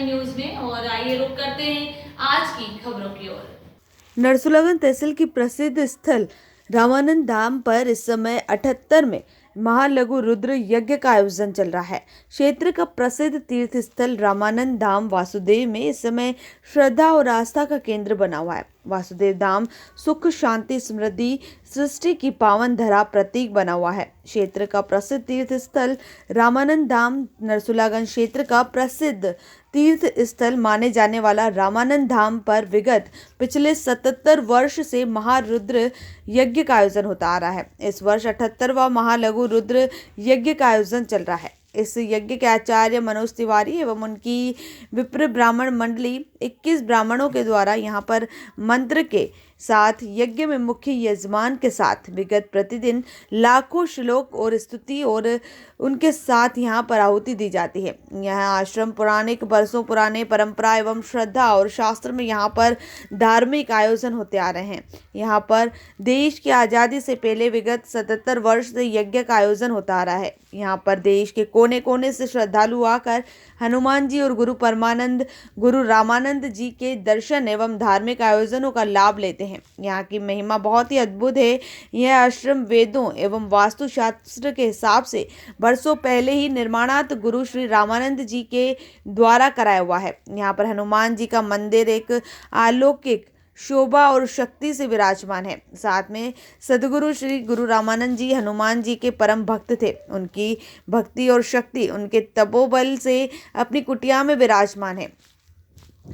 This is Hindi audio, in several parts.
9 न्यूज में और आइए रुक करते हैं आज की खबरों की ओर। नरसुलागन तहसील की प्रसिद्ध स्थल रामानंद धाम पर इस समय 78 में महालघु रुद्र यज्ञ का आयोजन चल रहा है। क्षेत्र का प्रसिद्ध तीर्थ स्थल रामानंद धाम वासुदेव में इस समय श्रद्धा और आस्था का केंद्र बना हुआ है। वासुदेव धाम सुख शांति समृद्धि सृष्टि की पावन धरा प्रतीक बना हुआ है। क्षेत्र का प्रसिद्ध तीर्थ स्थल रामानंद धाम नरसुलागन क्षेत्र का प्रसिद्ध तीर्थ स्थल माने जाने वाला रामानंद धाम पर विगत पिछले 77 वर्ष से महारुद्र यज्ञ का आयोजन होता आ रहा है। इस वर्ष 78वां महालघु रुद्र यज्ञ का आयोजन चल रहा है। इस यज्ञ के आचार्य मनोज तिवारी एवं उनकी विप्र ब्राह्मण मंडली 21 ब्राह्मणों के द्वारा यहाँ पर मंत्र के साथ यज्ञ में मुख्य यजमान के साथ विगत प्रतिदिन लाखों श्लोक और स्तुति और उनके साथ यहाँ पर आहुति दी जाती है। यह आश्रम पौराणिक वर्षों पुराने परंपरा एवं श्रद्धा और शास्त्र में यहाँ पर धार्मिक आयोजन होते आ रहे हैं। यहाँ पर देश की आज़ादी से पहले विगत 77 वर्ष से यज्ञ का आयोजन होता आ रहा है। यहाँ पर देश के कोने कोने से श्रद्धालु आकर हनुमान जी और गुरु परमानंद गुरु रामानंद जी के दर्शन एवं धार्मिक आयोजनों का लाभ लेते हैं। यहाँ की महिमा बहुत ही अद्भुत है। यह आश्रम वेदों एवं वास्तुशास्त्र के हिसाब से वर्षों पहले ही निर्माणात गुरु श्री रामानंद जी के द्वारा कराया हुआ है। यहाँ पर हनुमान जी का मंदिर एक अलौकिक शोभा और शक्ति से विराजमान है। साथ में सदगुरु श्री गुरु रामानंद जी हनुमान जी के परम भक्त थे। उनकी भक्ति और शक्ति उनके तपोबल से अपनी कुटिया में विराजमान है।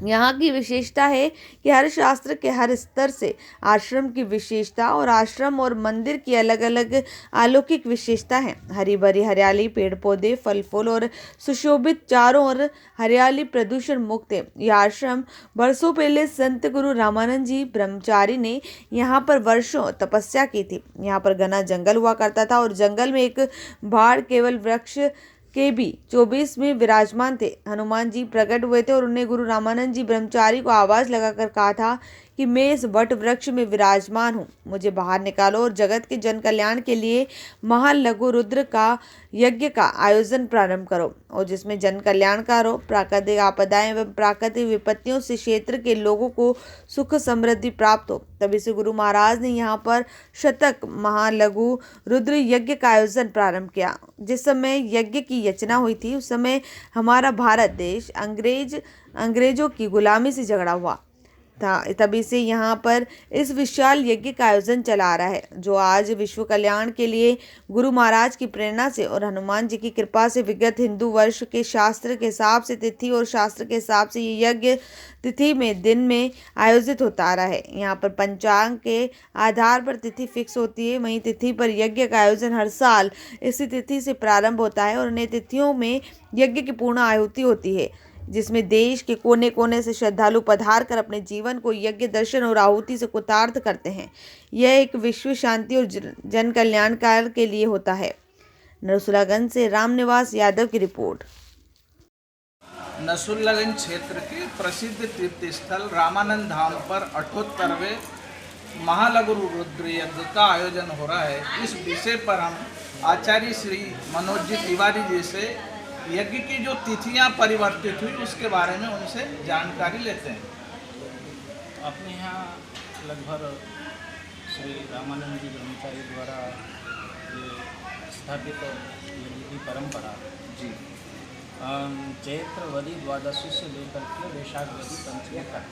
यहाँ की विशेषता है कि हर शास्त्र के हर स्तर से आश्रम की विशेषता और आश्रम और मंदिर की अलग अलग अलौकिक विशेषता है। हरी भरी हरियाली पेड़ पौधे फल फूल और सुशोभित चारों ओर हरियाली प्रदूषण मुक्त है। यह आश्रम वर्षों पहले संत गुरु रामानंद जी ब्रह्मचारी ने यहाँ पर वर्षों तपस्या की थी। यहाँ पर घना जंगल हुआ करता था और जंगल में एक भाड़ केवल वृक्ष के भी 24 में विराजमान थे। हनुमान जी प्रकट हुए थे और उन्हें गुरु रामानंद जी ब्रह्मचारी को आवाज लगाकर कहा था कि मैं इस वट वृक्ष में विराजमान हूँ, मुझे बाहर निकालो और जगत के जन कल्याण के लिए महालघु रुद्र का यज्ञ का आयोजन प्रारंभ करो और जिसमें जन कल्याण का हो, प्राकृतिक आपदाएं एवं प्राकृतिक विपत्तियों से क्षेत्र के लोगों को सुख समृद्धि प्राप्त हो। तभी से गुरु महाराज ने यहाँ पर शतक महालघु रुद्र यज्ञ का आयोजन प्रारंभ किया। जिस समय यज्ञ की रचना हुई थी उस समय हमारा भारत देश अंग्रेजों की गुलामी से झगड़ा हुआ था। तभी से यहाँ पर इस विशाल यज्ञ का आयोजन चला आ रहा है, जो आज विश्व कल्याण के लिए गुरु महाराज की प्रेरणा से और हनुमान जी की कृपा से विगत हिंदू वर्ष के शास्त्र के हिसाब से तिथि और शास्त्र के हिसाब से ये यज्ञ तिथि में दिन में आयोजित होता आ रहा है। यहाँ पर पंचांग के आधार पर तिथि फिक्स होती है। वहीं तिथि पर यज्ञ का आयोजन हर साल इसी तिथि से प्रारंभ होता है और उन्हें तिथियों में यज्ञ की पूर्ण आहुति होती है, जिसमें देश के कोने कोने से श्रद्धालु पधार कर अपने जीवन को यज्ञ दर्शन और आहुति से कृतार्थ करते हैं। यह एक विश्व शांति और जन कल्याणकार के लिए होता है। नरसुलागंज से रामनिवास यादव की रिपोर्ट। नरसुलागंज क्षेत्र के प्रसिद्ध तीर्थ स्थल रामानंद धाम पर 78वें महालघु रुद्र यज्ञ का आयोजन हो रहा है। इस विषय पर हम आचार्य श्री मनोज जी तिवारी जी से यज्ञ की जो तिथियां परिवर्तित हुई उसके बारे में उनसे जानकारी लेते हैं। अपने यहाँ लगभग श्री रामानंद जी ब्रह्मचारी द्वारा ये स्थापित यज्ञ की परंपरा जी चैत्रवदी द्वादशी से लेकर के वैशाखवदी पंचमी तक,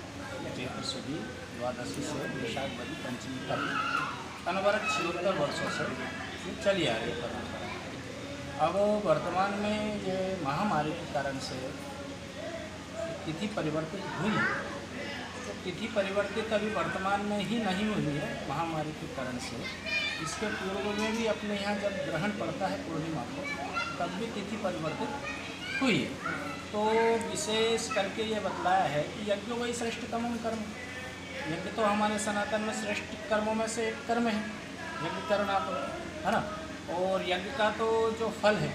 चैत्र सुदी द्वादशी से वैशाखवदी पंचमी तक अनवरत 76 वर्षों से चली आ रही परंपरा। अब वर्तमान में ये महामारी के कारण से तिथि परिवर्तित हुई है। तो तिथि परिवर्तित अभी वर्तमान में ही नहीं हुई है महामारी के कारण से। इसके पूर्व में भी अपने यहाँ जब ग्रहण पड़ता है पूर्णिमा को तब भी तिथि परिवर्तित हुई है। तो विशेष करके ये बतलाया है कि यज्ञ वही श्रेष्ठतम कर्म। यज्ञ तो हमारे सनातन में श्रेष्ठ कर्मों में से एक कर्म है यज्ञ करना, तो है ना। और यज्ञ का तो जो फल है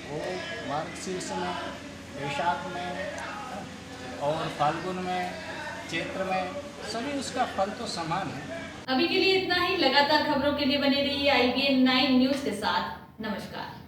वो मार्गशीर्ष में, वैशाख में और फाल्गुन में, चैत्र में सभी उसका फल तो समान है। अभी के लिए इतना ही। लगातार खबरों के लिए बने रहिए IBN 9 न्यूज के साथ। नमस्कार।